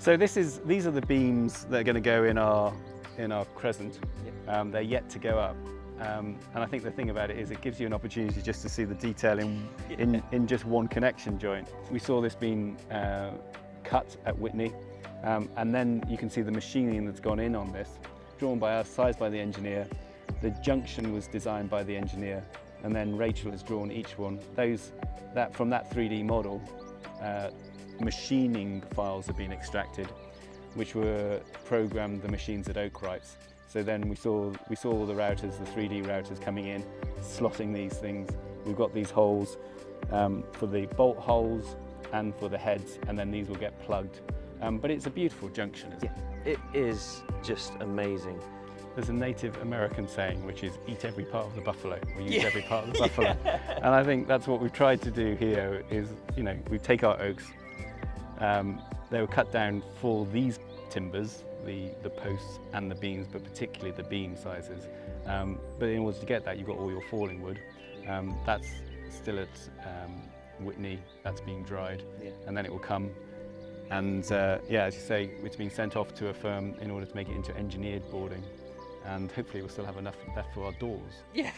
So these are the beams that are going to go in our crescent. Yep. They're yet to go up. And I think the thing about it is it gives you an opportunity just to see the detail in just one connection joint. We saw this being cut at Whitney, and then you can see the machining that's gone in on this, drawn by us, sized by the engineer. The junction was designed by the engineer, and then Rachel has drawn each one. From that 3D model, machining files have been extracted, which were programmed the machines at Oakrights. So then we saw all the routers, the 3D routers coming in, slotting these things. We've got these holes for the bolt holes and for the heads, and then these will get plugged. But it's a beautiful junction, isn't it? It is just amazing. There's a Native American saying, which is eat every part of the buffalo, or use every part of the buffalo. And I think that's what we've tried to do here is, we take our oaks, they were cut down for these timbers, the posts and the beams, but particularly the beam sizes. But in order to get that, you've got all your falling wood. That's still at Whitney, that's being dried, and then it will come. And as you say, it's being sent off to a firm in order to make it into engineered boarding. And hopefully we'll still have enough left for our doors. Yeah.